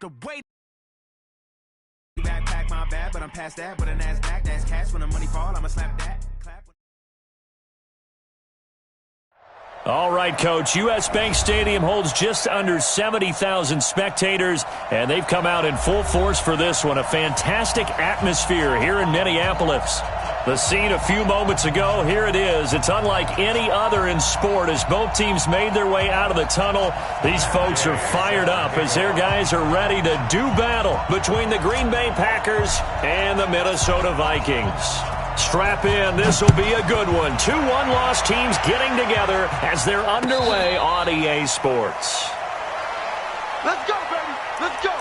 the way. Backpack my bad, but I'm past that. But a NASDAQ, that's cash. When the money fall, I'ma slap that. Clap. All right, Coach. U.S. Bank Stadium holds just under 70,000 spectators, and they've come out in full force for this one. A fantastic atmosphere here in Minneapolis. The scene a few moments ago, here it is. It's unlike any other in sport as both teams made their way out of the tunnel. These folks are fired up as their guys are ready to do battle between the Green Bay Packers and the Minnesota Vikings. Strap in. This will be a good one. 2 one-loss teams getting together as they're underway on EA Sports. Let's go, baby. Let's go.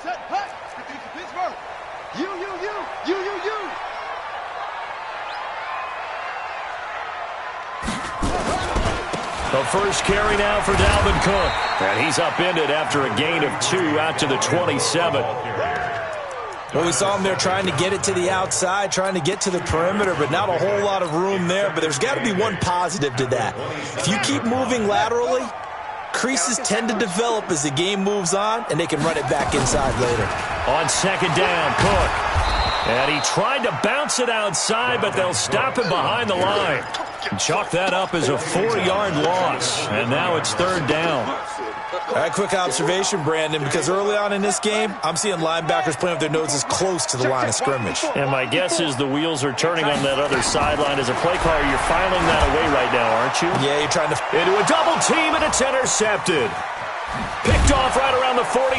Set, hut. Pittsburgh. You. The first carry now for Dalvin Cook. And he's upended after a gain of 2 out to the 27. Well, we saw him there trying to get it to the outside, trying to get to the perimeter, but not a whole lot of room there. But there's got to be one positive to that. If you keep moving laterally, creases tend to develop as the game moves on, and they can run it back inside later. On second down, Cook. And he tried to bounce it outside, but they'll stop him behind the line. Chalk that up as a 4-yard loss, and now it's third down. All right, quick observation, Brandon, because early on in this game, I'm seeing linebackers playing with their noses close to the line of scrimmage. And my guess is the wheels are turning on that other sideline. As a play caller, you're filing that away right now, aren't you? Yeah, you're trying to... Into a double team, and it's intercepted. Picked off right around the 43.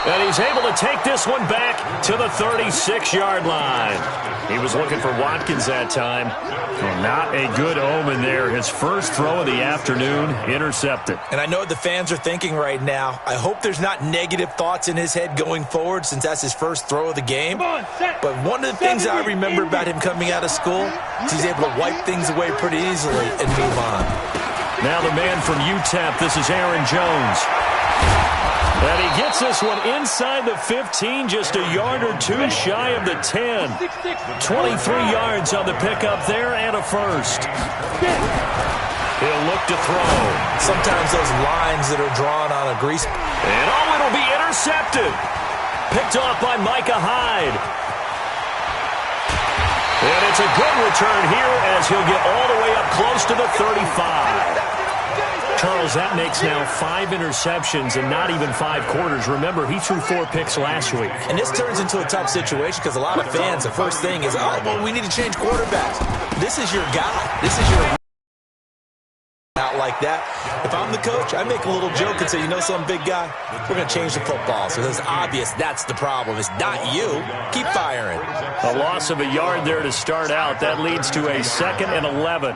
And he's able to take this one back to the 36-yard line. He was looking for Watkins that time. Well, not a good omen there. His first throw of the afternoon, intercepted. And I know what the fans are thinking right now. I hope there's not negative thoughts in his head going forward since that's his first throw of the game. But one of the things I remember about him coming out of school is he's able to wipe things away pretty easily and move on. Now the man from UTEP, this is Aaron Jones. And he gets this one inside the 15, just a yard or 2 shy of the 10. 23 yards on the pickup there and a first. He'll look to throw. Sometimes those lines that are drawn on a grease. And it'll be intercepted. Picked off by Micah Hyde. And it's a good return here as he'll get all the way up close to the 35. Charles, that makes now 5 interceptions in not even 5 quarters. Remember, he threw 4 picks last week. And this turns into a tough situation because a lot of fans, the first thing is, oh, well, we need to change quarterbacks. This is your guy. This is your out like that. If I'm the coach, I make a little joke and say, you know some big guy, we're going to change the football. So it's obvious that's the problem. It's not you. Keep firing. A loss of a yard there to start out. That leads to a 2nd and 11.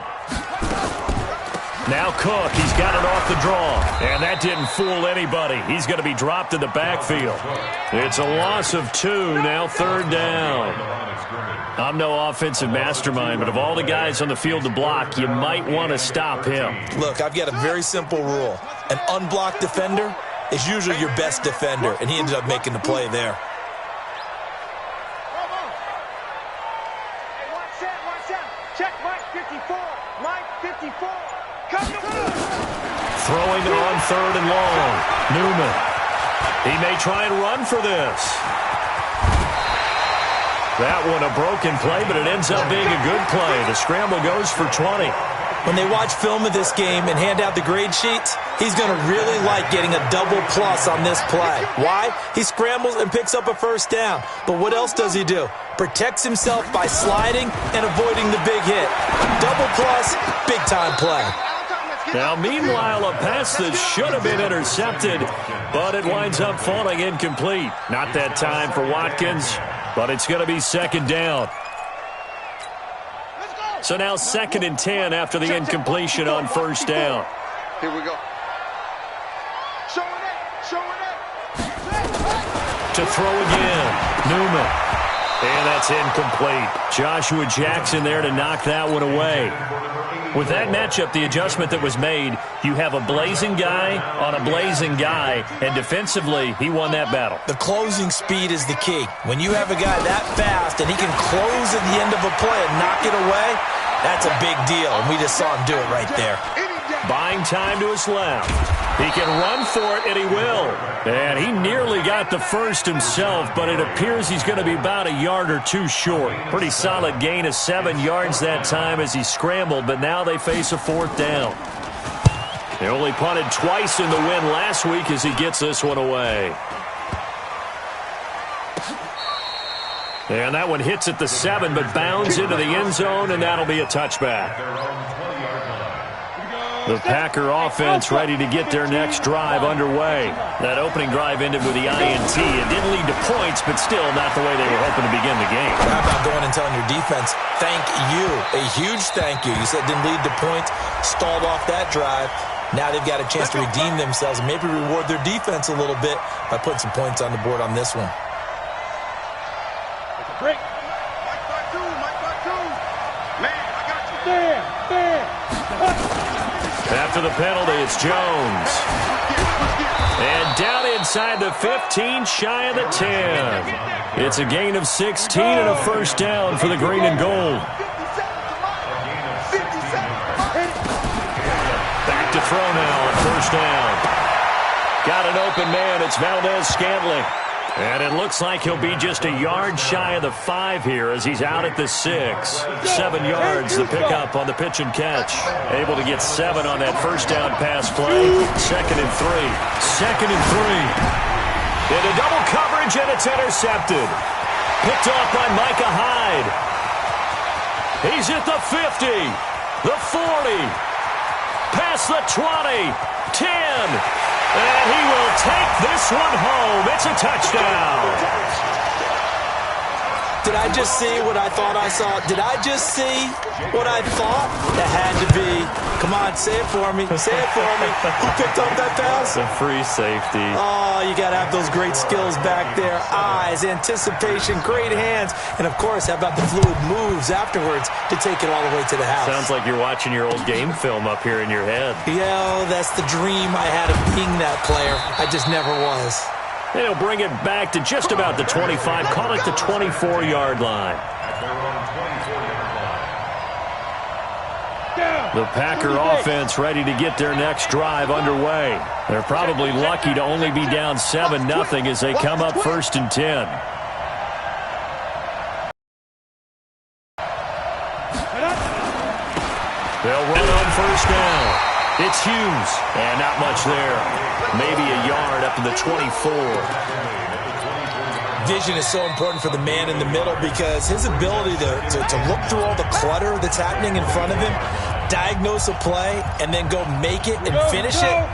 Now Cook, he's got it off the draw. And that didn't fool anybody. He's going to be dropped in the backfield. It's a loss of 2, now third down. I'm no offensive mastermind, but of all the guys on the field to block, you might want to stop him. Look, I've got a very simple rule. An unblocked defender is usually your best defender, and he ended up making the play there. Check Mike 54. Mike 54. Throwing on 3rd and long. Newman. He may try and run for this. That one a broken play, but it ends up being a good play. The scramble goes for 20. When they watch film of this game and hand out the grade sheets, he's going to really like getting a double plus on this play. Why? He scrambles and picks up a first down. But what else does he do? Protects himself by sliding and avoiding the big hit. Double plus, big-time play. Now, meanwhile, a pass that should have been intercepted, but it winds up falling incomplete. Not that time for Watkins, but it's going to be 2nd down. So now 2nd and 10 after the incompletion on 1st down. Here we go. Showing it. To throw again, Newman. And that's incomplete. Joshua Jackson there to knock that one away. With that matchup, the adjustment that was made, you have a blazing guy on a blazing guy, and defensively, he won that battle. The closing speed is the key. When you have a guy that fast and he can close at the end of a play and knock it away, that's a big deal, and we just saw him do it right there. Buying time to his left. He can run for it, and he will. And he nearly got the first himself, but it appears he's going to be about a yard or two short. Pretty solid gain of 7 yards that time as he scrambled, but now they face a 4th down. They only punted twice in the win last week as he gets this one away. And that one hits at the 7, but bounds into the end zone, and that'll be a touchback. The Packer offense ready to get their next drive underway. That opening drive ended with the INT. It didn't lead to points, but still not the way they were hoping to begin the game. How about going and telling your defense, thank you, a huge thank you. You said didn't lead to points, stalled off that drive. Now they've got a chance to redeem themselves and maybe reward their defense a little bit by putting some points on the board on this one. Break. Mike by two. Man, I got you. There. After the penalty, it's Jones. And down inside the 15, shy of the 10. It's a gain of 16 and a first down for the green and gold. Back to throw now on first down. Got an open man. It's Valdez-Scantling. And it looks like he'll be just a yard shy of the 5 here as he's out at the 6. 7 yards, the pickup on the pitch and catch. Able to get 7 on that first down pass play. 2nd and 3. 2nd and 3. Into double coverage, and it's intercepted. Picked off by Micah Hyde. He's at the 50, the 40, past the 20, 10. And he will take this one home. It's a touchdown. Did I just see what I thought I saw? Did I just see what I thought? It had to be. Come on, say it for me. Say it for me. Who picked up that pass? The free safety. Oh, you got to have those great skills back there. Eyes, anticipation, great hands. And, of course, how about the fluid moves afterwards to take it all the way to the house? Sounds like you're watching your old game film up here in your head. Yeah, that's the dream I had of being that player. I just never was. They'll bring it back to just about the 25. Call it the 24-yard line. The Packer offense ready to get their next drive underway. They're probably lucky to only be down 7-0 as they come up 1st and 10. They'll run on first down. It's Hughes, and not much there. Maybe a yard up to the 24. Vision is so important for the man in the middle because his ability to look through all the clutter that's happening in front of him, diagnose a play, and then go make it and finish it,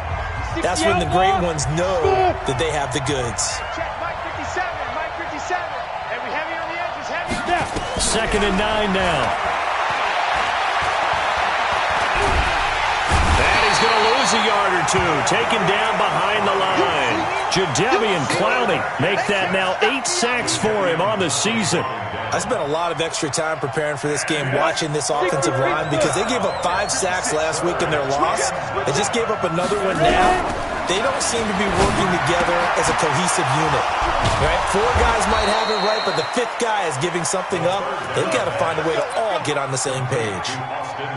that's when the great ones know that they have the goods. Check Mike 57. And we heavy on the edges. Heavy. 2nd and 9 now. He's going to lose a yard or two. Taken down behind the line. Jadeveon Clowney make that now 8 sacks for him on the season. I spent a lot of extra time preparing for this game, watching this offensive line because they gave up 5 sacks last week in their loss. They just gave up another one now. They don't seem to be working together as a cohesive unit. Right? 4 guys might have it right, but the 5th guy is giving something up. They've got to find a way to all get on the same page.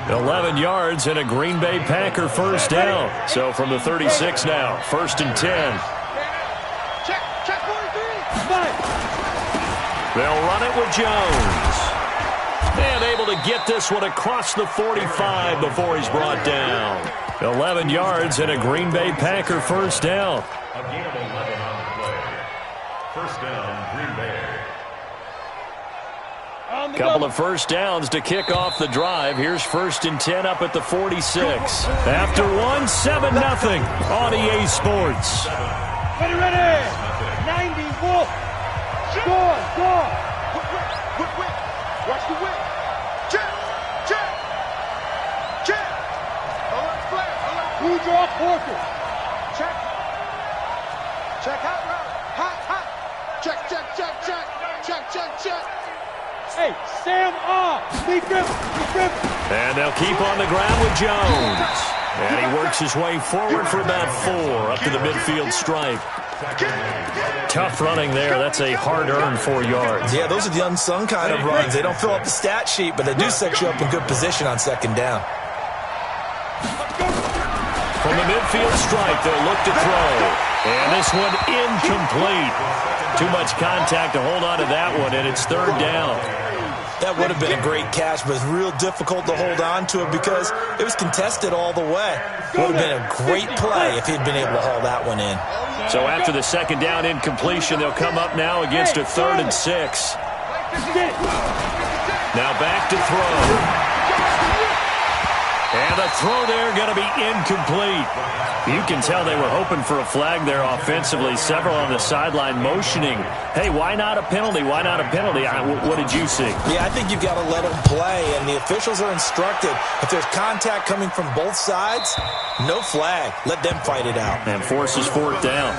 11 yards and a Green Bay Packer first down. So from the 36 now, 1st and 10. Check 43. They'll run it with Jones. And able to get this one across the 45 before he's brought down. 11 yards and a Green Bay Packer first down. Again, 11 on the play. First down, Green Bay. Couple of first downs to kick off the drive. Here's 1st and 10 up at the 46. After one, 7-0 on EA Sports. Ready. 90 Wolf. Score. Whip. Watch the whip. Check. Alert flash. Who draw Porter? Check. Hot route. Hot. Check. Hey, Sam off. And they'll keep on the ground with Jones. And he works his way forward for about 4 up to the midfield stripe. Tough running there. That's a hard-earned 4 yards. Yeah, those are the unsung kind of runs. They don't fill up the stat sheet, but they do set you up in good position on second down. From the midfield stripe, they'll look to throw. And this one incomplete. Too much contact to hold on to that one, and it's 3rd down. That would have been a great catch, but it's real difficult to hold on to it because it was contested all the way. Would have been a great play if he'd been able to haul that one in. So after the 2nd down incompletion, they'll come up now against a 3rd and 6. Now back to throw. And the throw there going to be incomplete. You can tell they were hoping for a flag there offensively. Several on the sideline motioning. Hey, why not a penalty? Why not a penalty? What did you see? Yeah, I think you've got to let them play, and the officials are instructed. If there's contact coming from both sides, no flag. Let them fight it out. And forces 4th down.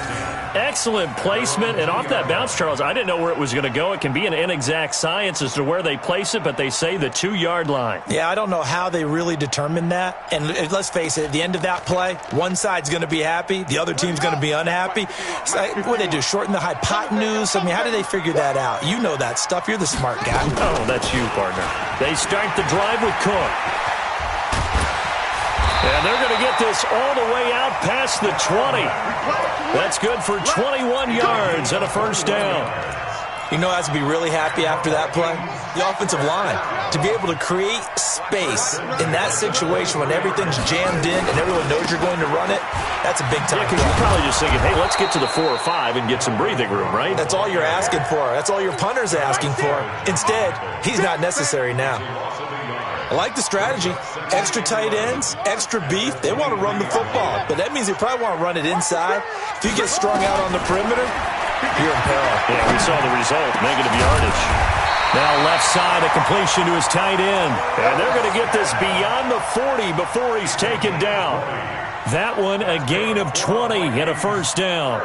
Excellent placement, and off that bounce, Charles, I didn't know where it was going to go. It can be an inexact science as to where they place it, but they say the 2-yard line. Yeah, I don't know how they really determine that. And let's face it, at the end of that play, one side's going to be happy, the other team's going to be unhappy. So, what do they do, shorten the hypotenuse? I mean, how do they figure that out? You know that stuff. You're the smart guy. Oh, that's you, partner. They start the drive with Cook. And they're going to get this all the way out past the 20. That's good for 21 yards and a 1st down. You know, has to be really happy after that play. The offensive line, to be able to create space in that situation when everything's jammed in and everyone knows you're going to run it, that's a big time. Yeah, because you're probably just thinking, hey, let's get to the 4 or 5 and get some breathing room, right? That's all you're asking for. That's all your punter's asking for. Instead, he's not necessary now. I like the strategy. Extra tight ends, extra beef. They want to run the football, but that means they probably want to run it inside. If you get strung out on the perimeter, you're in peril. Yeah, we saw the result, negative yardage. Now left side, a completion to his tight end. And they're going to get this beyond the 40 before he's taken down. That one, a gain of 20 and a 1st down.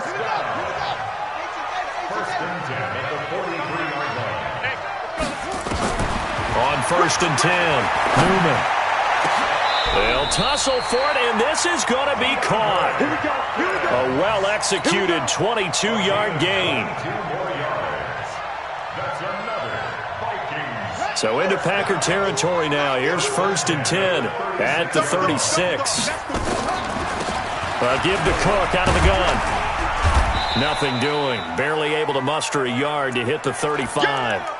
On 1st and 10, Newman. They'll tussle for it, and this is going to be caught. A well-executed 22-yard gain. So into Packer territory now. Here's 1st and 10 at the 36. Give to Cook out of the gun. Nothing doing. Barely able to muster a yard to hit the 35.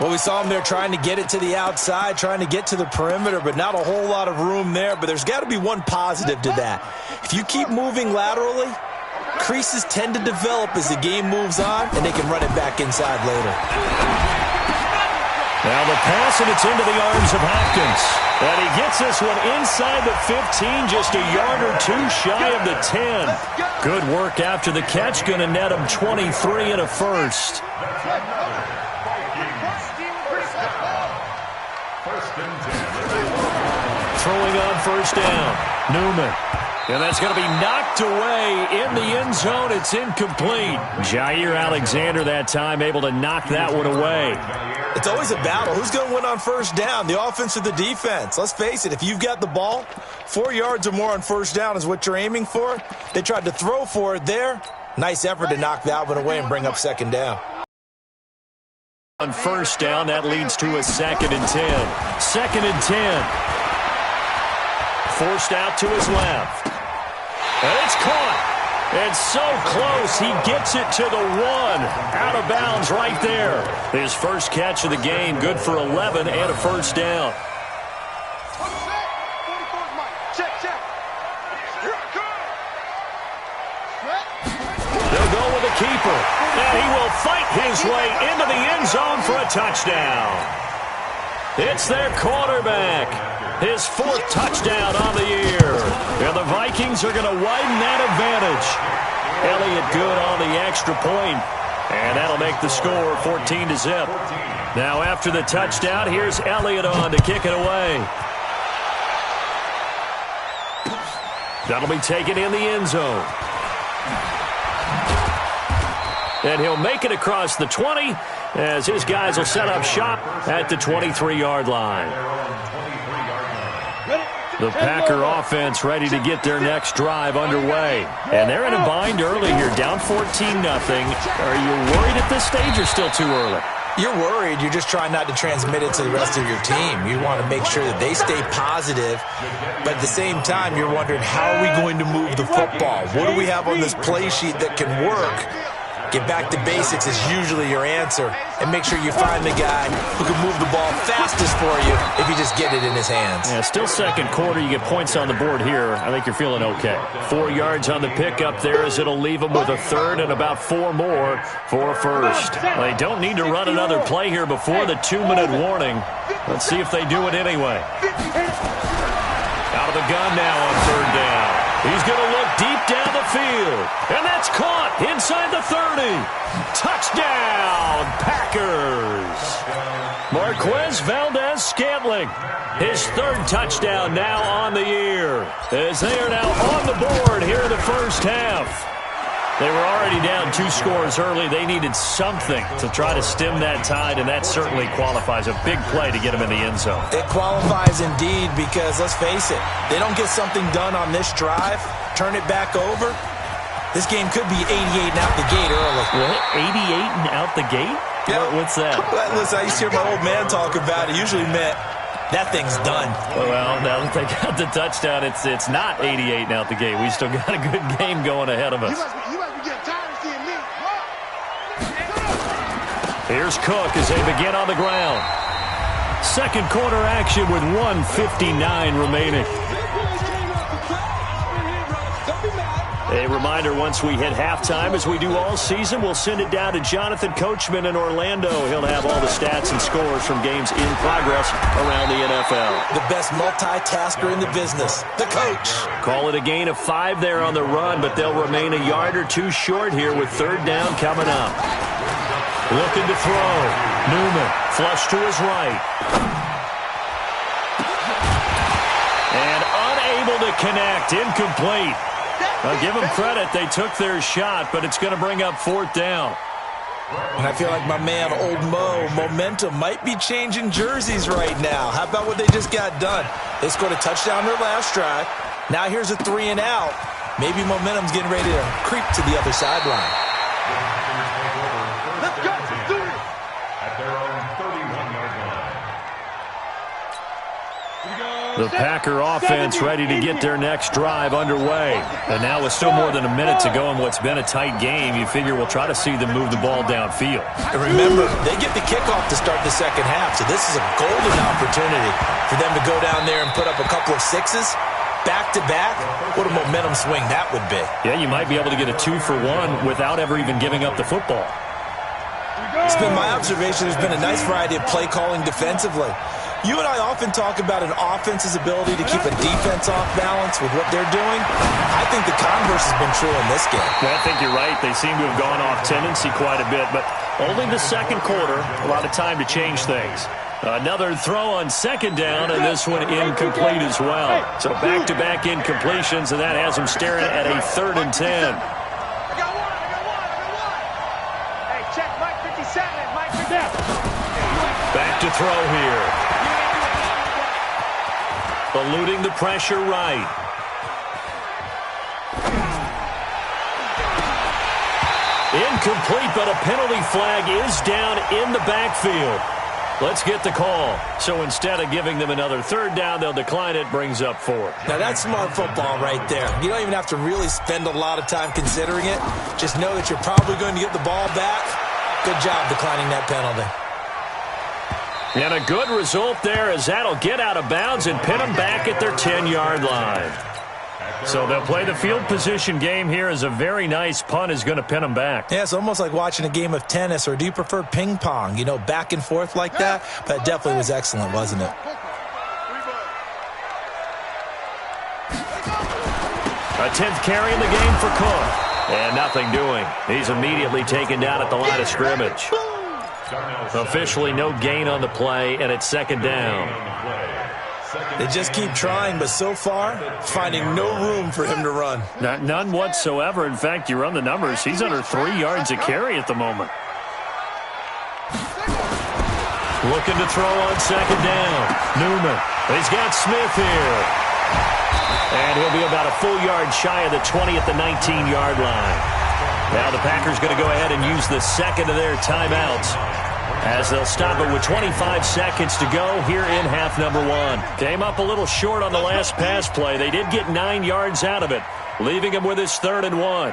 Well, we saw him there trying to get it to the outside, trying to get to the perimeter, but not a whole lot of room there. But there's got to be one positive to that. If you keep moving laterally, creases tend to develop as the game moves on, and they can run it back inside later. Now the pass, and it's into the arms of Hopkins. And he gets this one inside the 15, just a yard or 2 shy of the 10. Good work after the catch, going to net him 23 and a 1st. Throwing on 1st down, Newman. And that's going to be knocked away in the end zone. It's incomplete. Jair Alexander that time able to knock that one away. It's always a battle. Who's going to win on 1st down, the offense or the defense? Let's face it, if you've got the ball, 4 yards or more on 1st down is what you're aiming for. They tried to throw for it there. Nice effort to knock that one away and bring up 2nd down. On 1st down, that leads to a 2nd and 10. 2nd and 10. Forced out to his left. And it's caught. And so close, he gets it to the 1. Out of bounds right there. His first catch of the game, good for 11 and a 1st down. They'll go with a keeper. And he will fight his way into the end zone for a touchdown. It's their quarterback. His 4th touchdown on the year. And the Vikings are going to widen that advantage. Elliott good on the extra point. And that'll make the score 14-0. Now after the touchdown, here's Elliott on to kick it away. That'll be taken in the end zone. And he'll make it across the 20 as his guys will set up shop at the 23-yard line. The Packer offense ready to get their next drive underway. And they're in a bind early here, down 14-0. Are you worried at this stage or still too early? You're worried. You're just trying not to transmit it to the rest of your team. You want to make sure that they stay positive, but at the same time, you're wondering, how are we going to move the football? What do we have on this play sheet that can work? Get back to basics is usually your answer, and make sure you find the guy who can move the ball fastest for you if you just get it in his hands. Yeah, still second quarter. You get points on the board here. I think you're feeling okay. 4 yards on the pickup there as it'll leave them with a third and about 4 more for a first. They don't need to run another play here before the 2-minute warning. Let's see if they do it anyway. Out of the gun now on third down. He's going to look deep down the field. And that's caught inside the 30. Touchdown, Packers. Marquez Valdez-Scantling. His third touchdown now on the year, as they are now on the board here in the first half. They were already down 2 scores early. They needed something to try to stem that tide, and that certainly qualifies. A big play to get them in the end zone. It qualifies indeed, because let's face it, they don't get something done on this drive, turn it back over, this game could be 88 and out the gate early. What? 88 and out the gate? Yeah. What's that? Listen, I used to hear my old man talk about it. Usually meant that thing's done. Well, now that they got the touchdown, it's not 88 and out the gate. We still got a good game going ahead of us. You must be getting tired of seeing me. Here's Cook as they begin on the ground. Second quarter action with 1:59 remaining. A reminder, once we hit halftime, as we do all season, we'll send it down to Jonathan Coachman in Orlando. He'll have all the stats and scores from games in progress around the NFL. The best multitasker in the business, the coach. Call it a gain of 5 there on the run, but they'll remain a yard or 2 short here with third down coming up. Looking to throw. Newman, flush to his right. And unable to connect, incomplete. I'll give them credit. They took their shot, but it's going to bring up fourth down. And I feel like my man, Old Mo, momentum might be changing jerseys right now. How about what they just got done? They scored a touchdown their last drive. Now here's a 3 and out. Maybe momentum's getting ready to creep to the other sideline. Let's go. Let's do it. At their own 31-yard line. The Packer offense ready to get their next drive underway. And now with still more than a minute to go in what's been a tight game, you figure we'll try to see them move the ball downfield. And remember, they get the kickoff to start the second half, so this is a golden opportunity for them to go down there and put up a couple of sixes. Back-to-back, what a momentum swing that would be. Yeah, you might be able to get a 2-for-1 without ever even giving up the football. It's been my observation there's been a nice variety of play calling defensively. You and I often talk about an offense's ability to keep a defense off balance with what they're doing. I think the converse has been true in this game. Well, I think you're right. They seem to have gone off tendency quite a bit, but only the second quarter, a lot of time to change things. Another throw on second down, and this one incomplete as well. So back-to-back incompletions, and that has them staring at a 3rd and 10. I got one. Hey, check Mike 57. Mike 57. Back to throw here. Eluding the pressure right. Incomplete, but a penalty flag is down in the backfield. Let's get the call. So instead of giving them another third down, they'll decline it, brings up 4. Now that's smart football right there. You don't even have to really spend a lot of time considering it. Just know that you're probably going to get the ball back. Good job declining that penalty. And a good result there, as that'll get out of bounds and pin them back at their 10-yard line. So they'll play the field position game here, as a very nice punt is going to pin them back. Yeah, it's almost like watching a game of tennis, or do you prefer ping pong? You know, back and forth like that? But it definitely was excellent, wasn't it? A 10th carry in the game for Cook. And nothing doing. He's immediately taken down at the line of scrimmage. Officially no gain on the play, and it's second down. They just keep trying, but so far, finding no room for him to run. None whatsoever. In fact, you run the numbers. He's under 3 yards a carry at the moment. Looking to throw on second down. Newman. He's got Smith here. And he'll be about a full yard shy of the 20 at the 19-yard line. Now the Packers going to go ahead and use the second of their timeouts, as they'll stop it with 25 seconds to go here in half number one. Came up a little short on the last pass play. They did get 9 yards out of it, leaving him with his 3rd and 1.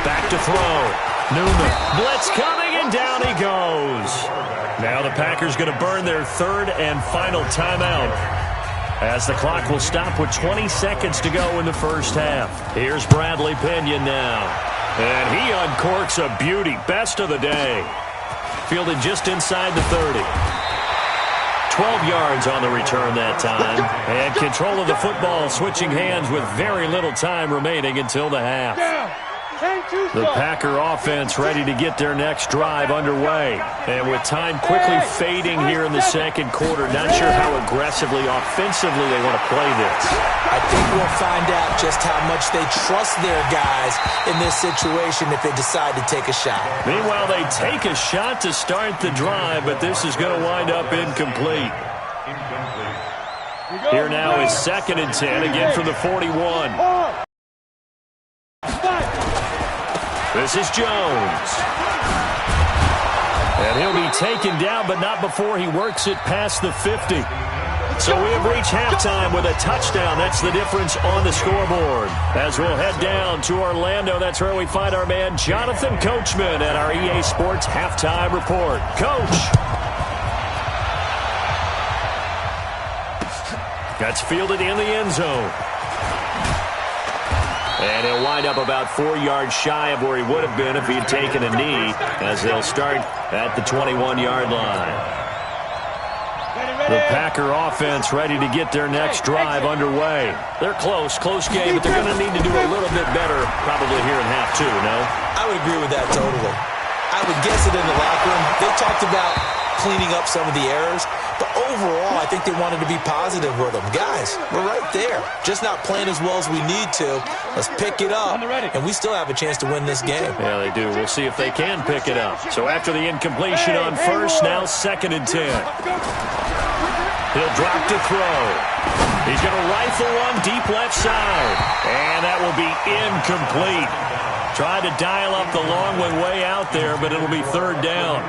Back to throw. Newman. Blitz coming, and down he goes. Now the Packers going to burn their 3rd and final timeout, as the clock will stop with 20 seconds to go in the first half. Here's Bradley Pinion now. And he uncorks a beauty. Best of the day. Fielded just inside the 30. 12 yards on the return that time. And control of the football switching hands with very little time remaining until the half. The Packer offense ready to get their next drive underway. And with time quickly fading here in the second quarter, not sure how aggressively, offensively they want to play this. I think we'll find out just how much they trust their guys in this situation if they decide to take a shot. Meanwhile, they take a shot to start the drive, but this is going to wind up incomplete. Here now is 2nd and 10, again from the 41. This is Jones. And he'll be taken down, but not before he works it past the 50. So we have reached halftime with a touchdown. That's the difference on the scoreboard. As we'll head down to Orlando, that's where we find our man Jonathan Coachman at our EA Sports Halftime Report. Coach. That's fielded in the end zone. And he'll wind up about 4 yards shy of where he would have been if he had taken a knee, as they'll start at the 21-yard line. The Packer offense ready to get their next drive underway. They're close game, but they're going to need to do a little bit better probably here in half 2, no? I would agree with that totally. I would guess it in the locker room. They talked about cleaning up some of the errors, but overall, I think they wanted to be positive with them. Guys, we're right there. Just not playing as well as we need to. Let's pick it up, and we still have a chance to win this game. Yeah, they do. We'll see if they can pick it up. So after the incompletion on first, now 2nd and 10. He'll drop to throw. He's going to rifle one deep left side, and that will be incomplete. Tried to dial up the long one way out there, but it'll be 3rd down.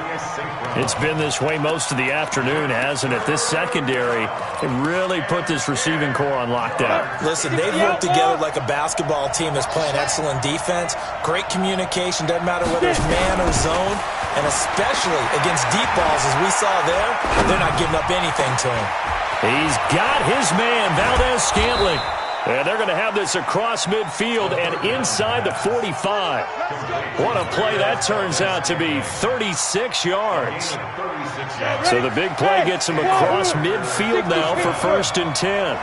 It's been this way most of the afternoon, hasn't it? This secondary, they really put this receiving core on lockdown. Listen, they've worked together like a basketball team that's playing excellent defense. Great communication, doesn't matter whether it's man or zone, and especially against deep balls, as we saw there, they're not giving up anything to him. He's got his man, Valdez-Scantling. And they're going to have this across midfield and inside the 45. What a play that turns out to be, 36 yards. So the big play gets him across midfield now for 1st and 10.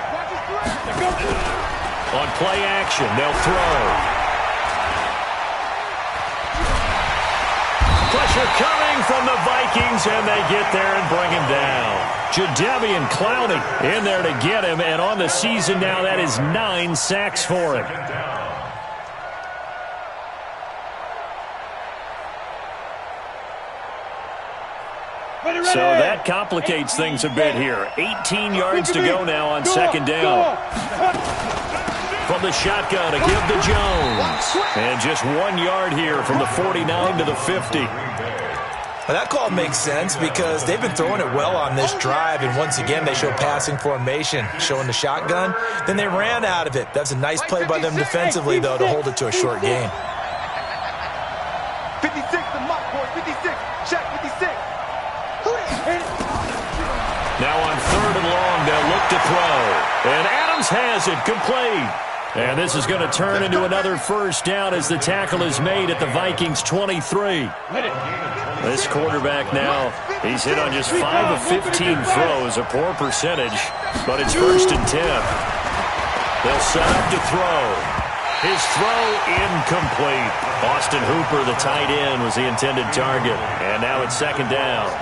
On play action, they'll throw. Pressure coming from the Vikings, and they get there and bring him down. Jadeveon Clowney in there to get him, and on the season now, that is 9 sacks for him. So that complicates things a bit here. 18 yards to go now on 2nd down. From the shotgun to give to Jones. And just 1 yard here from the 49 to the 50. Well, that call makes sense because they've been throwing it well on this drive, and once again they show passing formation, showing the shotgun. Then they ran out of it. That's a nice play by them defensively, though, to hold it to a short game. 56, the mock boy, 56, check 56. Now on 3rd and long, they'll look to throw. And Adams has it, complete. And this is going to turn into another 1st down as the tackle is made at the Vikings 23. This quarterback now, he's hit on just 5 of 15 throws, a poor percentage, but it's 1st and 10. They'll set up to throw. His throw incomplete. Austin Hooper, the tight end, was the intended target. And now it's second down.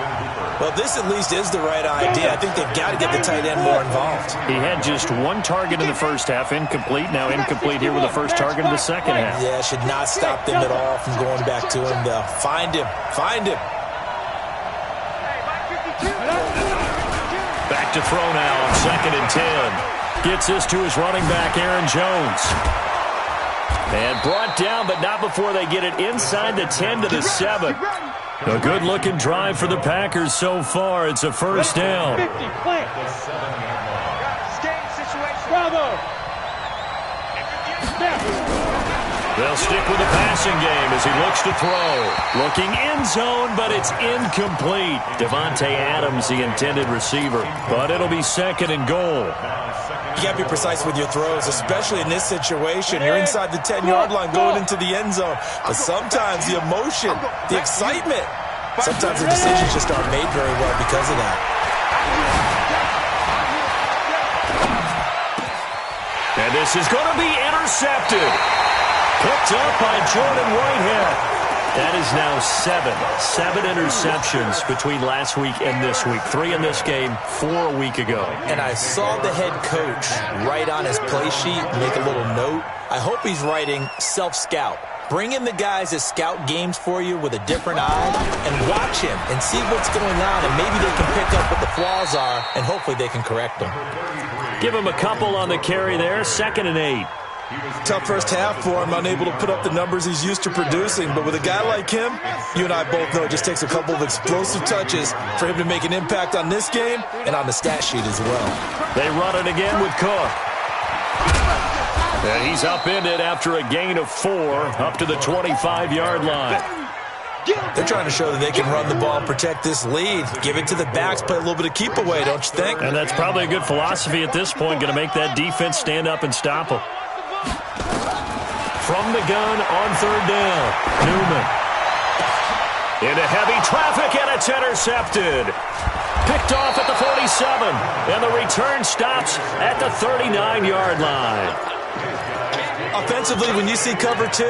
Well, this at least is the right idea. I think they've got to get the tight end more involved. He had just one target in the first half, incomplete. Now incomplete here with the first target in the second half. Yeah, should not stop them at all from going back to him. They'll find him. Find him. Back to throw now on 2nd and 10. Gets this to his running back, Aaron Jones. And brought down, but not before they get it inside the 10 to the 7. A good-looking drive for the Packers so far. It's a first down. They'll stick with the passing game as he looks to throw. Looking end zone, but it's incomplete. Devontae Adams, the intended receiver. But it'll be 2nd and goal. You got to be precise with your throws, especially in this situation. You're inside the 10-yard line going into the end zone. But sometimes the emotion, the excitement, sometimes the decisions just aren't made very well because of that. And this is going to be intercepted. Picked up by Jordan Whitehead. That is now 7 interceptions between last week and this week. 3 in this game, 4 a week ago. And I saw the head coach write on his play sheet, make a little note. I hope he's writing self-scout. Bring in the guys that scout games for you with a different eye and watch him and see what's going on, and maybe they can pick up what the flaws are, and hopefully they can correct them. Give him a couple on the carry there, 2nd and 8. Tough first half for him, unable to put up the numbers he's used to producing. But with a guy like him, you and I both know it just takes a couple of explosive touches for him to make an impact on this game and on the stat sheet as well. They run it again with Cook. And he's upended after a gain of 4 up to the 25-yard line. They're trying to show that they can run the ball and protect this lead. Give it to the backs, play a little bit of keep away, don't you think? And that's probably a good philosophy at this point, going to make that defense stand up and stop them. From the gun on 3rd down, Newman. Into heavy traffic, and it's intercepted. Picked off at the 47, and the return stops at the 39-yard line. Offensively, when you see cover 2,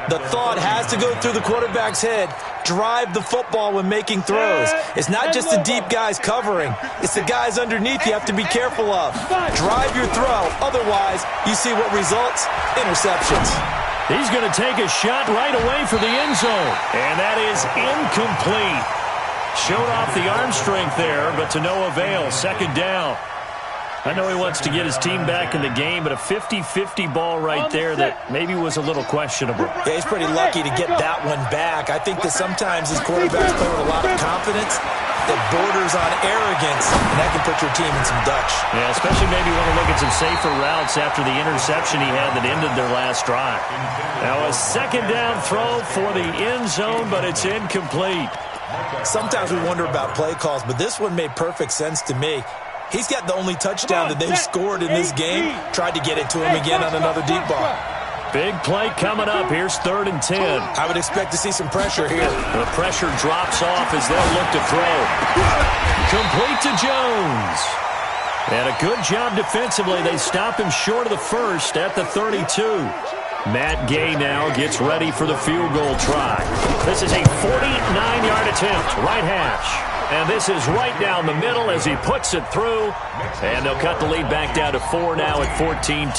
the thought has to go through the quarterback's head. Drive the football when making throws. It's not just the deep guys covering. It's the guys underneath you have to be careful of. Drive your throw. Otherwise, you see what results? Interceptions. He's going to take a shot right away for the end zone. And that is incomplete. Showed off the arm strength there, but to no avail. 2nd down. I know he wants to get his team back in the game, but a 50-50 ball right there that maybe was a little questionable. Yeah, he's pretty lucky to get that one back. I think that sometimes these quarterbacks play with a lot of confidence that borders on arrogance, and that can put your team in some Dutch. Yeah, especially maybe want to look at some safer routes after the interception he had that ended their last drive. Now a 2nd down throw for the end zone, but it's incomplete. Sometimes we wonder about play calls, but this one made perfect sense to me. He's got the only touchdown that they've scored in this game. Tried to get it to him again on another deep ball. Big play coming up. Here's 3rd and 10. I would expect to see some pressure here. The pressure drops off as they'll look to throw. Complete to Jones. And a good job defensively. They stop him short of the first at the 32. Matt Gay now gets ready for the field goal try. This is a 49-yard attempt, right hash. And this is right down the middle as he puts it through. And they'll cut the lead back down to 4 now at 14-10.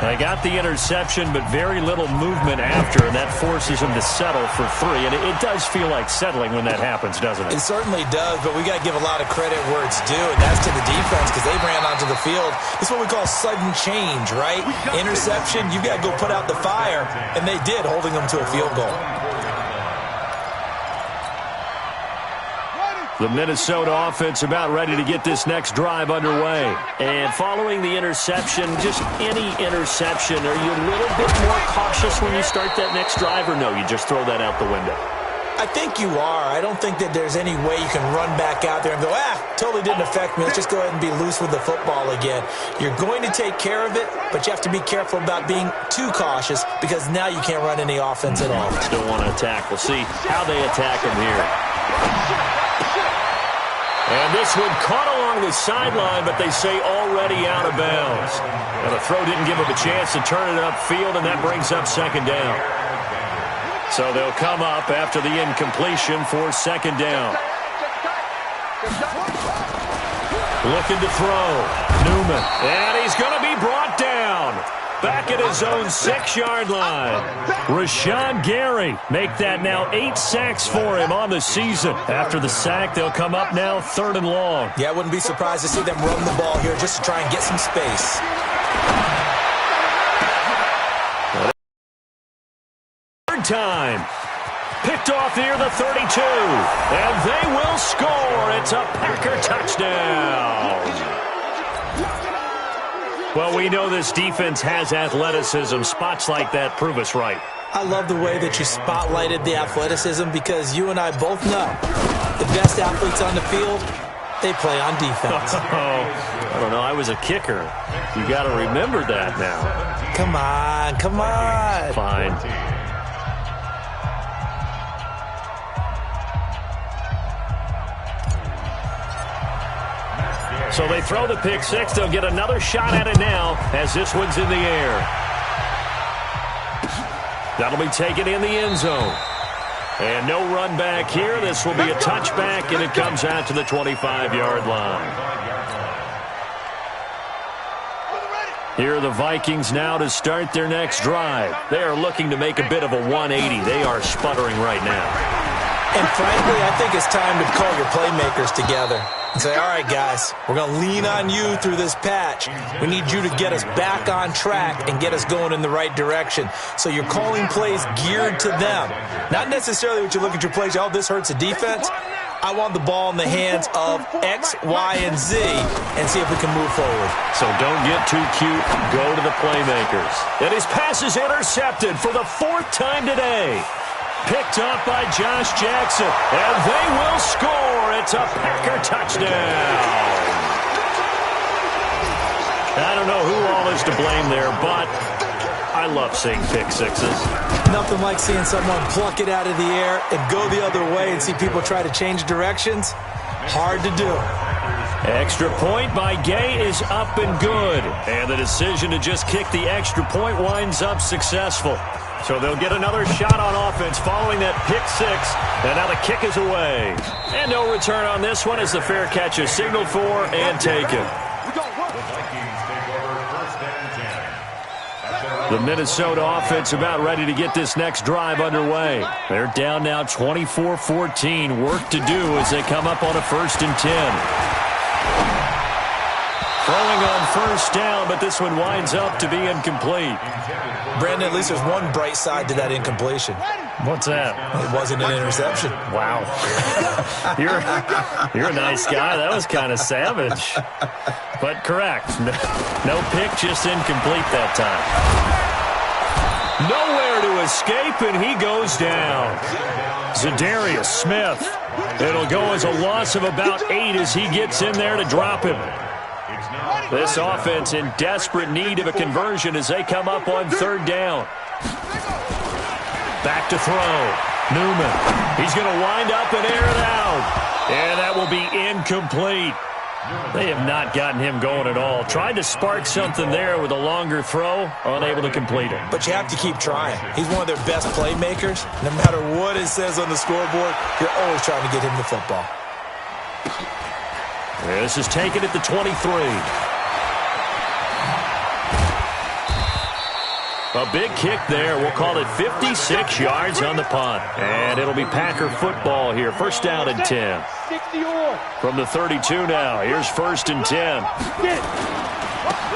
They got the interception, but very little movement after, and that forces him to settle for 3. And it does feel like settling when that happens, doesn't it? It certainly does, but we got to give a lot of credit where it's due, and that's to the defense because they ran onto the field. It's what we call sudden change, right? Interception, you got to go put out the fire, and they did, holding them to a field goal. The Minnesota offense about ready to get this next drive underway. And following the interception, just any interception, are you a little bit more cautious when you start that next drive, or no, you just throw that out the window? I think you are. I don't think that there's any way you can run back out there and go, totally didn't affect me. Let's just go ahead and be loose with the football again. You're going to take care of it, but you have to be careful about being too cautious because now you can't run any offense at all. Still want to attack. We'll see how they attack him here. And this one caught along the sideline, but they say already out of bounds. And the throw didn't give him a chance to turn it upfield, and that brings up second down. So they'll come up after the incompletion for second down. Looking to throw. Newman. And he's going to be brought down. Back at his own 6-yard line. Rashawn Gary make that now 8 sacks for him on the season. After the sack, they'll come up now 3rd and long. Yeah, I wouldn't be surprised to see them run the ball here just to try and get some space. Third time. Picked off near the 32. And they will score. It's a Packer touchdown. Well, we know this defense has athleticism. Spots like that prove us right. I love the way that you spotlighted the athleticism because you and I both know the best athletes on the field, they play on defense. I don't know. I was a kicker. You got to remember that now. Come on, come on. Fine. So they throw the pick six. They'll get another shot at it now as this one's in the air. That'll be taken in the end zone. And no run back here. This will be a touchback, and it comes out to the 25-yard line. Here are the Vikings now to start their next drive. They are looking to make a bit of a 180. They are sputtering right now. And frankly, I think it's time to call your playmakers together and say, all right, guys, we're going to lean on you through this patch. We need you to get us back on track and get us going in the right direction. So you're calling plays geared to them. Not necessarily what you look at your plays, oh, this hurts the defense. I want the ball in the hands of X, Y, and Z and see if we can move forward. So don't get too cute. Go to the playmakers. And his pass is intercepted for the 4th time today. Picked up by Josh Jackson. And they will score. It's a Packer touchdown. I don't know who all is to blame there, but I love seeing pick sixes. Nothing like seeing someone pluck it out of the air and go the other way and see people try to change directions. Hard to do. Extra point by Gay is up and good. And the decision to just kick the extra point winds up successful. So they'll get another shot on offense following that pick six. And now the kick is away. And no return on this one as the fair catch is signaled for and taken. The Minnesota offense about ready to get this next drive underway. They're down now 24-14. Work to do as they come up on a 1st and 10. Throwing on 1st down, but this one winds up to be incomplete. Brandon, at least there's one bright side to that incompletion. What's that? It wasn't an interception. Wow. You're a nice guy. That was kind of savage. But correct. No pick, just incomplete that time. Nowhere to escape, and he goes down. Zadarius Smith. It'll go as a loss of about 8 as he gets in there to drop him. This offense in desperate need of a conversion as they come up on 3rd down. Back to throw. Newman. He's going to wind up and air it out. And that will be incomplete. They have not gotten him going at all. Tried to spark something there with a longer throw. Unable to complete it. But you have to keep trying. He's one of their best playmakers. No matter what it says on the scoreboard, you're always trying to get him the football. This is taken at the 23. A big kick there. We'll call it 56 yards on the punt. And it'll be Packer football here. 1st down and 10. From the 32 now. Here's 1st and 10.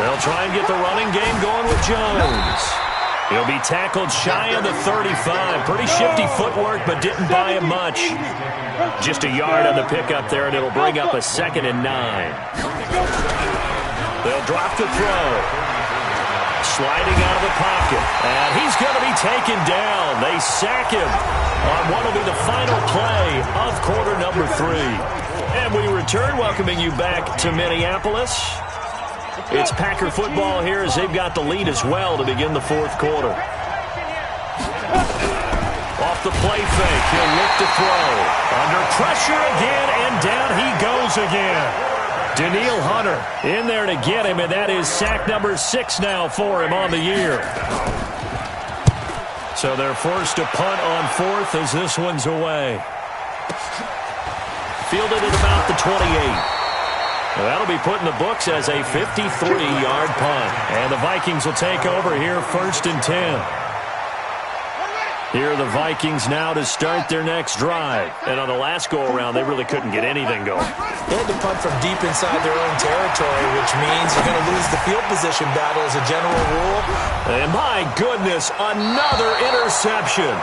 They'll try and get the running game going with Jones. He'll be tackled shy of the 35. Pretty shifty footwork, but didn't buy him much. Just a yard on the pickup there, and it'll bring up a 2nd and 9. They'll drop the throw. Sliding out of the pocket. And he's going to be taken down. They sack him on what will be the final play of quarter number 3. And we return, welcoming you back to Minneapolis. It's Packer football here as they've got the lead as well to begin the 4th quarter. Off the play fake. He'll look to throw. Under pressure again, and down he goes again. Daniil Hunter in there to get him, and that is sack number 6 now for him on the year. So they're forced to punt on 4th as this one's away. Fielded at about the 28. Well, that'll be put in the books as a 53-yard punt. And the Vikings will take over here 1st and 10. Here are the Vikings now to start their next drive. And on the last go-around, they really couldn't get anything going. They had to punt from deep inside their own territory, which means you're going to lose the field position battle as a general rule. And my goodness, another interception.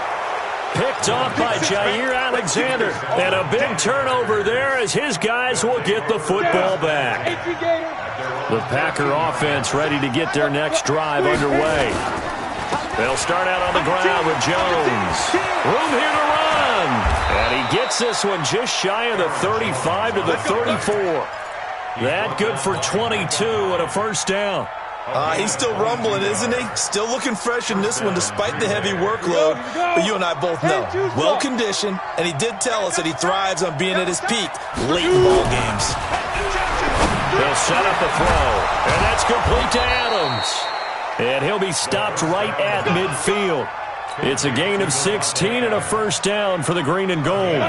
Picked off by Jair Alexander. And a big turnover there as his guys will get the football back. The Packer offense ready to get their next drive underway. They'll start out on the ground with Jones. Room here to run. And he gets this one just shy of the 35 to the 34. That good for 22 and a first down. He's still rumbling, isn't he? Still looking fresh in this one despite the heavy workload. But you and I both know, well-conditioned, and he did tell us that he thrives on being at his peak late in ball games. They'll set up the throw, and that's complete to Adams. And he'll be stopped right at midfield. It's a gain of 16 and a first down for the green and gold.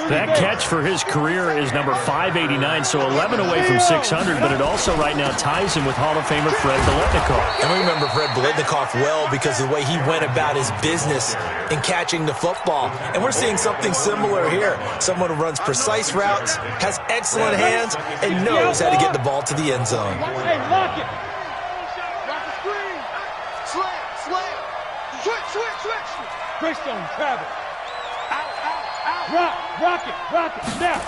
That catch for his career is number 589, so 11 away from 600, but it also right now ties him with Hall of Famer Fred Biletnikoff. And we remember Fred Biletnikoff well because of the way he went about his business in catching the football. And we're seeing something similar here. Someone who runs precise routes, has excellent hands, and knows how to get the ball to the end zone. Hey, lock it. Rock the screen. Slam, slam. Switch. Greystone, travel. Out. Rock it, now.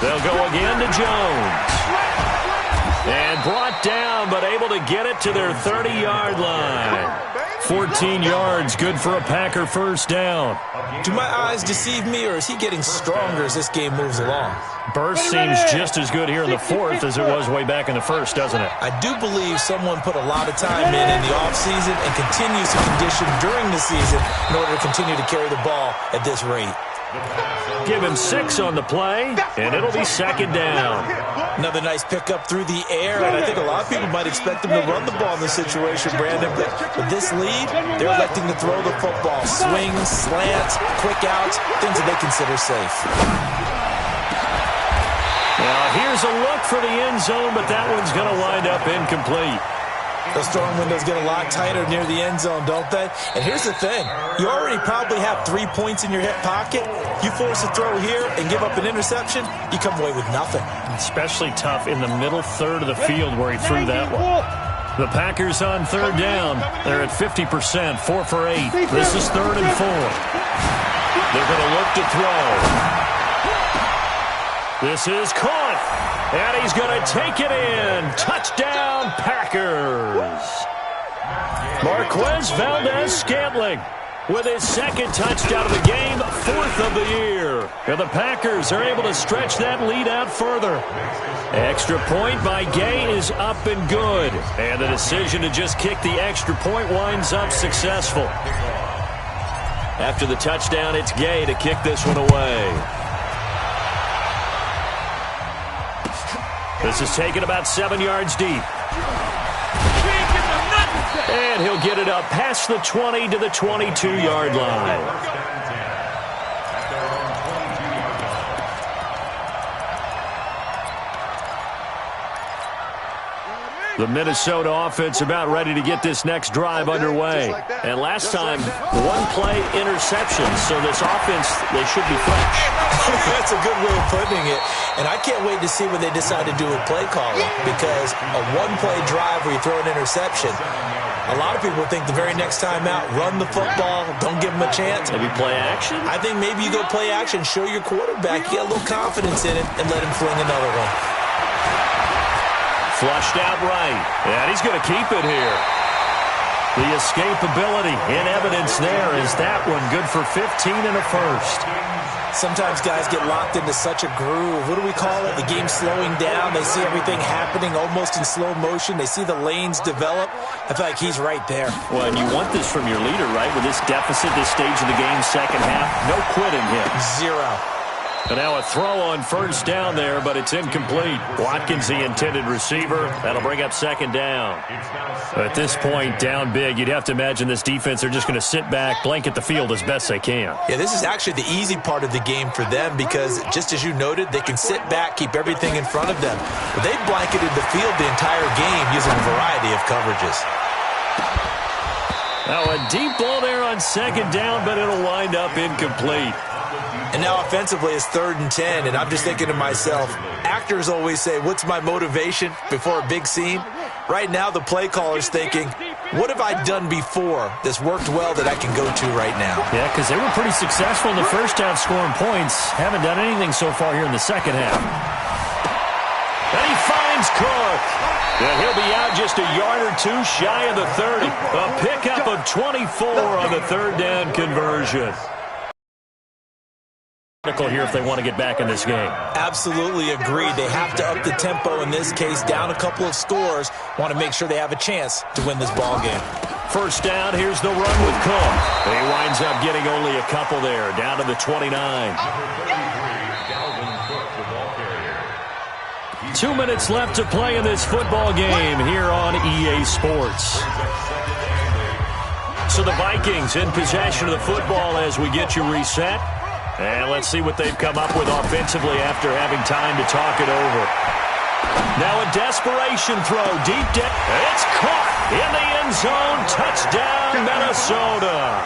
They'll go again to Jones. And brought down, but able to get it to their 30-yard line. 14 yards, good for a Packer first down. Do my eyes deceive me, or is he getting stronger as this game moves along? Burst seems just as good here in the 4th as it was way back in the 1st, doesn't it? I do believe someone put a lot of time in the offseason and continues to condition during the season in order to continue to carry the ball at this rate. Give him 6 on the play, and it'll be second down. Another nice pickup through the air, and I think a lot of people might expect him to run the ball in this situation, Brandon. But with this lead, they're electing to throw the football. Swings, slants, quick outs, things that they consider safe. Now, here's a look for the end zone, but that one's going to wind up incomplete. Those throwing windows get a lot tighter near the end zone, don't they? And here's the thing. You already probably have 3 points in your hip pocket. You force a throw here and give up an interception, you come away with nothing. Especially tough in the middle third of the field where he threw that one. The Packers on third down. They're at 50%, 4 for 8. This is 3rd and 4. They're going to look to throw. This is caught. And he's going to take it in. Touchdown, Packers. Marquez Valdez-Scantling with his 2nd touchdown of the game, 4th of the year. And the Packers are able to stretch that lead out further. Extra point by Gay is up and good. And the decision to just kick the extra point winds up successful. After the touchdown, it's Gay to kick this one away. This is taken about 7 yards deep. And he'll get it up past the 20 to the 22-yard line. The Minnesota offense about ready to get this next drive underway. And last time, 1-play interception. So this offense, they should be fresh. That's a good way of putting it. And I can't wait to see what they decide to do with play calling. Because a 1-play drive where you throw an interception, a lot of people think the very next time out, run the football, don't give them a chance. Maybe play action? I think maybe you go play action, show your quarterback, get a little confidence in it, and let him fling another one. Flushed out right, and he's going to keep it here. The escapability in evidence there is that one good for 15 and a first. Sometimes guys get locked into such a groove. What do we call it? The game's slowing down. They see everything happening almost in slow motion. They see the lanes develop. I feel like he's right there. Well, and you want this from your leader, right? With this deficit, this stage of the game, second half, no quitting him. Zero. And now a throw on first down there, but it's incomplete. Watkins, the intended receiver. That'll bring up second down. At this point, down big, you'd have to imagine this defense, they're just going to sit back, blanket the field as best they can. Yeah, this is actually the easy part of the game for them because, just as you noted, they can sit back, keep everything in front of them. But they've blanketed the field the entire game using a variety of coverages. Now a deep ball there on second down, but it'll wind up incomplete. And now offensively it's 3rd and 10, and I'm just thinking to myself, actors always say, what's my motivation before a big scene? Right now the play caller's thinking, what have I done before that's worked well that I can go to right now? Yeah, because they were pretty successful in the first half scoring points. Haven't done anything so far here in the second half. And he finds Cook. And he'll be out just a yard or two shy of the 30. A pickup of 24 on the 3rd down conversion. Here if they want to get back in this game. Absolutely agreed. They have to up the tempo in this case, down a couple of scores. Want to make sure they have a chance to win this ball game. First down, here's the run with Cook. He winds up getting only a couple there, down to the 29. 2 minutes left to play in this football game here on EA Sports. So the Vikings in possession of the football as we get you reset. And let's see what they've come up with offensively after having time to talk it over. Now a desperation throw, deep down. It's caught in the end zone. Touchdown, Minnesota.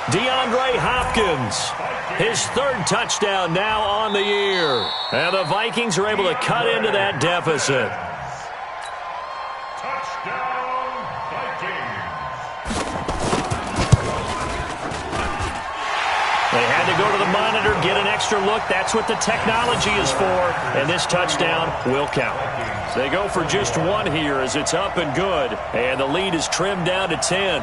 DeAndre Hopkins, his 3rd touchdown now on the year. And the Vikings are able to cut into that deficit. They had to go to the monitor, get an extra look. That's what the technology is for. And this touchdown will count. So they go for just one here as it's up and good. And the lead is trimmed down to 10.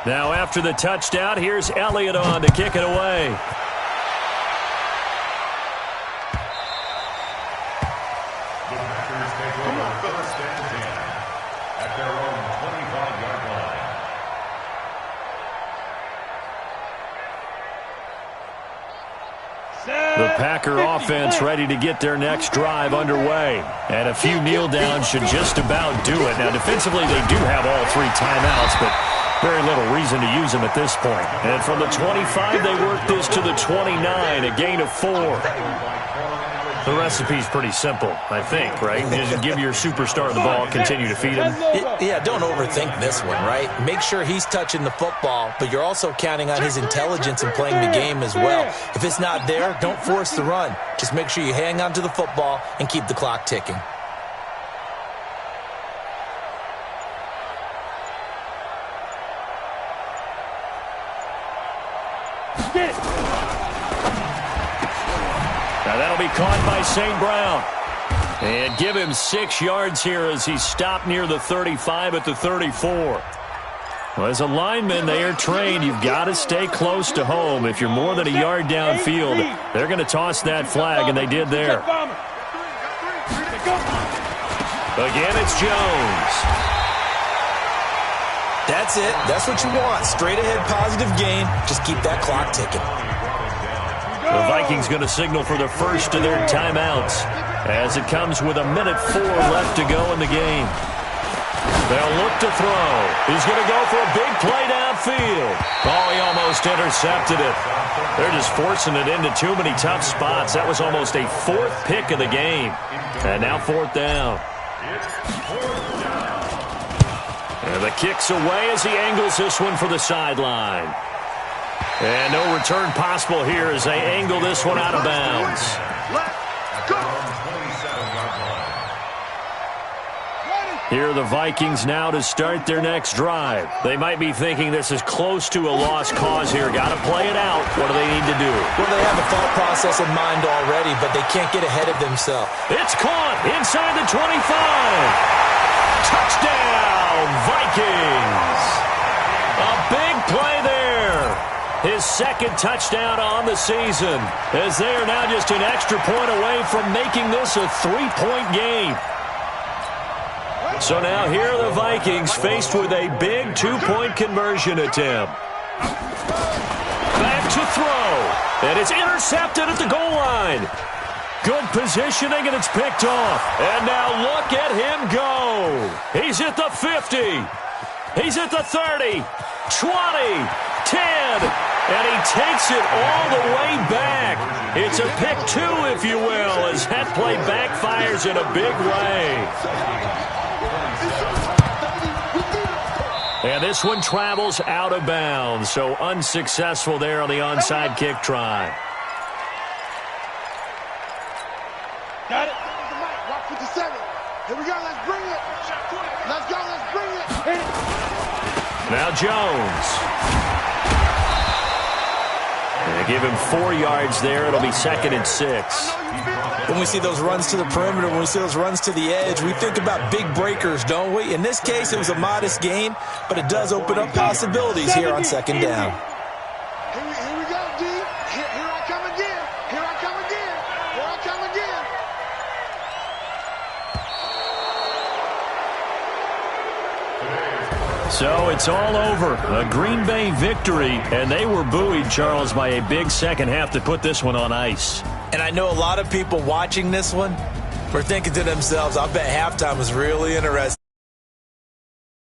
Now after the touchdown, here's Elliott on to kick it away. The Packer offense ready to get their next drive underway. And a few kneel downs should just about do it. Now, defensively, they do have all 3 timeouts, but very little reason to use them at this point. And from the 25, they work this to the 29, a gain of 4. The recipe's pretty simple, I think, right? Just give your superstar the ball, continue to feed him. Yeah, don't overthink this one, right? Make sure he's touching the football, but you're also counting on his intelligence in playing the game as well. If it's not there, don't force the run. Just make sure you hang on to the football and keep the clock ticking. Now that'll be caught by St. Brown. And give him 6 yards here as he stopped near the 35 at the 34. Well, as a lineman, they are trained. You've got to stay close to home. If you're more than a yard downfield, they're going to toss that flag, and they did there. Again, it's Jones. That's it. That's what you want. Straight ahead positive gain. Just keep that clock ticking. The Vikings going to signal for the first of their timeouts as it comes with 1:04 left to go in the game. They'll look to throw. He's going to go for a big play downfield. Oh, he almost intercepted it. They're just forcing it into too many tough spots. That was almost a 4th pick of the game. And now 4th down. And the kick's away as he angles this one for the sideline. And no return possible here as they angle this one out of bounds. Here are the Vikings now to start their next drive. They might be thinking this is close to a lost cause here. Got to play it out. What do they need to do? Well, they have a thought process in mind already, but they can't get ahead of themselves. It's caught inside the 25. Touchdown, Vikings! A big play there. His second touchdown on the season, as they are now just an extra point away from making this a 3-point game. So now here are the Vikings faced with a big 2-point conversion attempt. Back to throw, and it's intercepted at the goal line. Good positioning, and it's picked off. And now look at him go. He's at the 50. He's at the 30, 20, 10, and he takes it all the way back. It's a pick two, if you will, as that play backfires in a big way. And this one travels out of bounds, so unsuccessful there on the onside kick try. Got it. Watch 57. Here we go. Let's bring it. Let's go. Let's bring it. Now Jones. And they give him 4 yards there. It'll be 2nd and 6. When we see those runs to the perimeter, when we see those runs to the edge, we think about big breakers, don't we? In this case, it was a modest gain, but it does open up possibilities here on 2nd down. Here we go, D. Here I come again. Here I come again. Here I come again. So it's all over. A Green Bay victory, and they were buoyed, Charles, by a big second half to put this one on ice. And I know a lot of people watching this one were thinking to themselves, I bet halftime was really interesting.